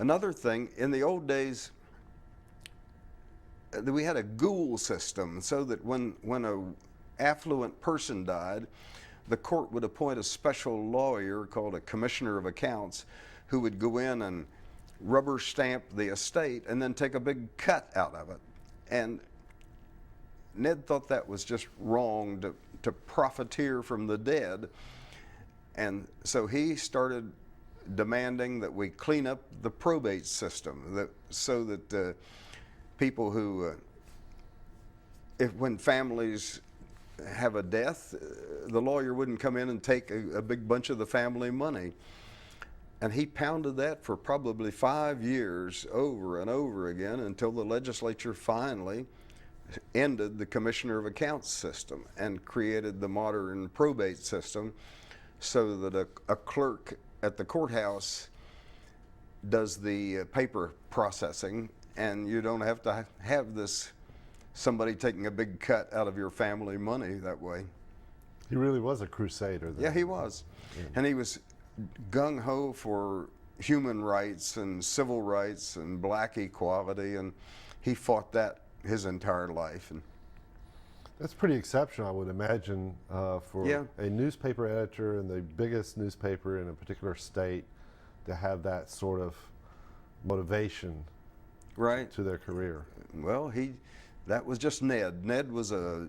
Another thing, in the old days, we had a ghoul system, so that when a affluent person died, the court would appoint a special lawyer called a commissioner of accounts who would go in and rubber stamp the estate and then take a big cut out of it. And Ned thought that was just wrong to profiteer from the dead. And so he started demanding that we clean up the probate system, so that people who, when families have a death, the lawyer wouldn't come in and take a big bunch of the family money. And he pounded that for probably 5 years, over and over again, until the legislature finally ended the Commissioner of Accounts system and created the modern probate system, so that a clerk at the courthouse does the paper processing, and you don't have to have somebody taking a big cut out of your family money that way. He really was a crusader then. Yeah, he was. Yeah. And he was gung-ho for human rights and civil rights and black equality, and he fought that his entire life. And that's pretty exceptional, I would imagine, for a newspaper editor in the biggest newspaper in a particular state to have that sort of motivation to their career. Well, that was just Ned. Ned was a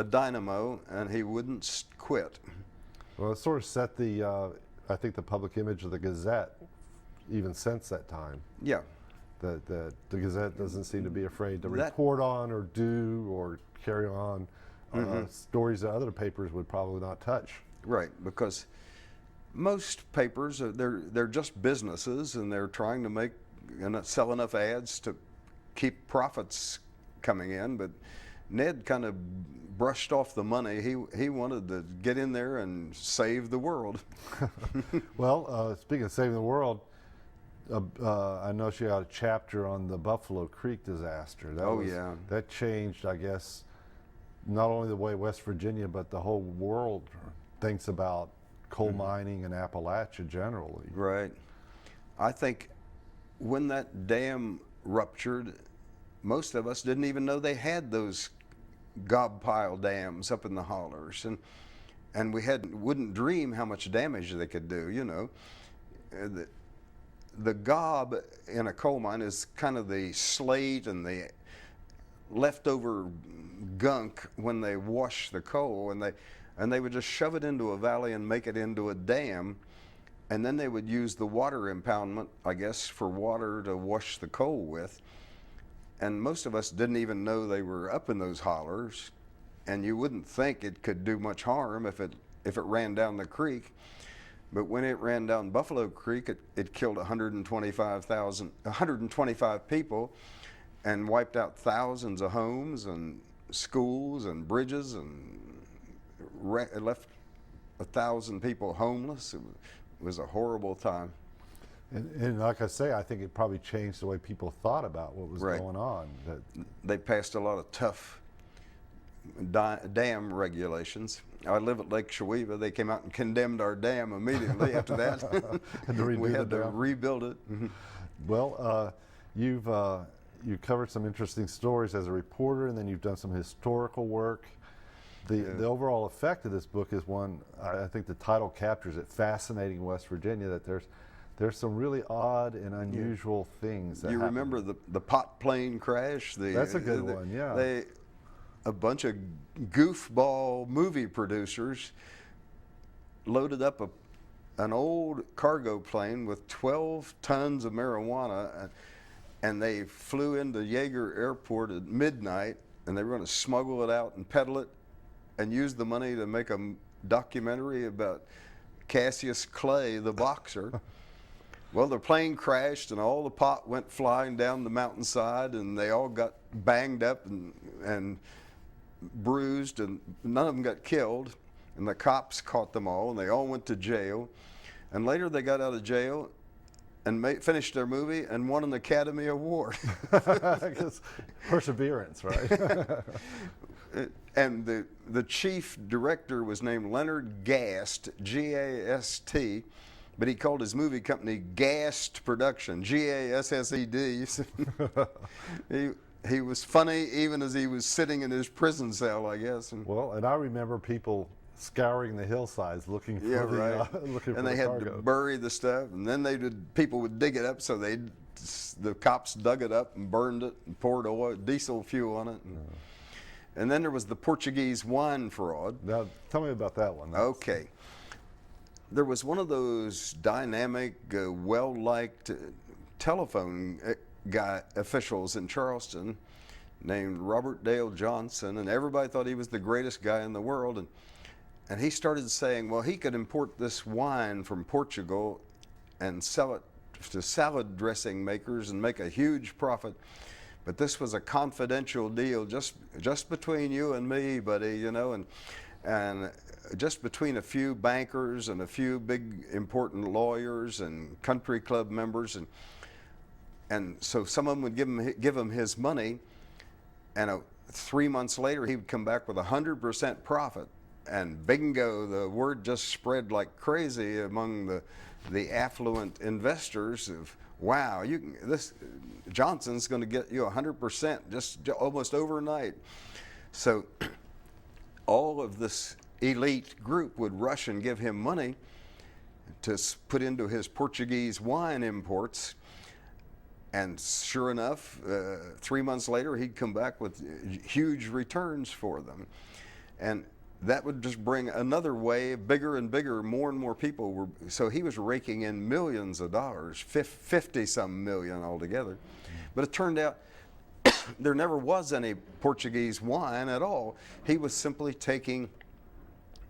dynamo, and he wouldn't quit. Well, it sort of set I think the public image of the Gazette even since that time. Yeah. The Gazette doesn't seem to be afraid to report on or do or carry on stories that other papers would probably not touch. Right, because most papers, they're just businesses, and they're trying to make and sell enough ads to keep profits coming in. But Ned kind of brushed off the money. He wanted to get in there and save the world. Well, speaking of saving the world, I know she had a chapter on the Buffalo Creek disaster. That changed, I guess, not only the way West Virginia, but the whole world thinks about coal mining in Appalachia generally. Right. I think when that dam ruptured, most of us didn't even know they had those gob pile dams up in the hollers, and we wouldn't dream how much damage they could do. You know, the gob in a coal mine is kind of the slate and the leftover gunk when they wash the coal, and they would just shove it into a valley and make it into a dam, and then they would use the water impoundment, I guess, for water to wash the coal with. And most of us didn't even know they were up in those hollers, and you wouldn't think it could do much harm if it ran down the creek. But when it ran down Buffalo Creek, it killed 125 people and wiped out thousands of homes and schools and bridges, and it left 1,000 people homeless. It was a horrible time. And like I say, I think it probably changed the way people thought about what was going on. They passed a lot of tough dam regulations. I live at Lake Chewewa. They came out and condemned our dam immediately after that. We had to rebuild it. Well, you covered some interesting stories as a reporter, and then you've done some historical work. The overall effect of this book is one, I think the title captures it, Fascinating West Virginia, that there's some really odd and unusual things that happen. Remember the pot plane crash? That's a good one, yeah. A bunch of goofball movie producers loaded up an old cargo plane with 12 tons of marijuana, and they flew into Yeager Airport at midnight, and they were going to smuggle it out and peddle it and use the money to make a documentary about Cassius Clay, the boxer. Well, the plane crashed, and all the pot went flying down the mountainside, and they all got banged up and bruised, and none of them got killed. And the cops caught them all, and they all went to jail. And later they got out of jail and finished their movie and won an Academy Award. I guess perseverance, right? And the chief director was named Leonard Gast, G-A-S-T. but he called his movie company Gassed Production, G-A-S-S-E-D. He was funny even as he was sitting in his prison cell, I guess. Well, and I remember people scouring the hillsides looking for looking for and they the had cargo. to bury the stuff, and then people would dig it up, so the cops dug it up and burned it and poured diesel fuel on it. And then there was the Portuguese wine fraud. Now, tell me about that one. Okay. There was one of those dynamic, well-liked telephone officials in Charleston named Robert Dale Johnson, and everybody thought he was the greatest guy in the world. And he started saying, well, he could import this wine from Portugal and sell it to salad dressing makers and make a huge profit. But this was a confidential deal, just between you and me, buddy, you know, and just between a few bankers and a few big important lawyers and country club members, and so someone would give him his money, and 3 months later he would come back with 100% profit, and bingo, the word just spread like crazy among the affluent investors of, wow, this Johnson's going to get you 100% just almost overnight. So all of this elite group would rush and give him money to put into his Portuguese wine imports, and sure enough, 3 months later he'd come back with huge returns for them, and that would just bring another wave, bigger and bigger. More and more people were, so he was raking in millions of dollars, 50-some million altogether. But it turned out there never was any Portuguese wine at all. He was simply taking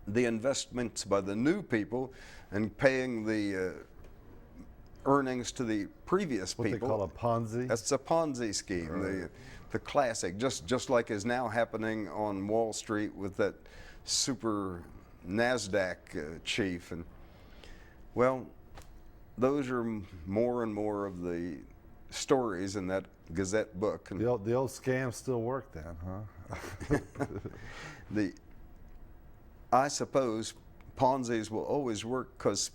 the investments by the new people and paying the earnings to the previous people. What they call a Ponzi? That's a Ponzi scheme, right. The classic, just like is now happening on Wall Street with that super NASDAQ chief. And well, those are more and more of the stories in that Gazette book. And the old scams still work then, huh? I suppose Ponzi's will always work because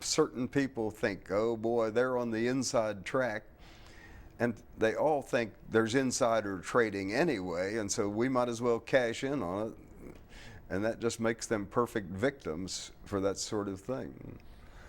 certain people think, oh boy, they're on the inside track, and they all think there's insider trading anyway, and so we might as well cash in on it, and that just makes them perfect victims for that sort of thing.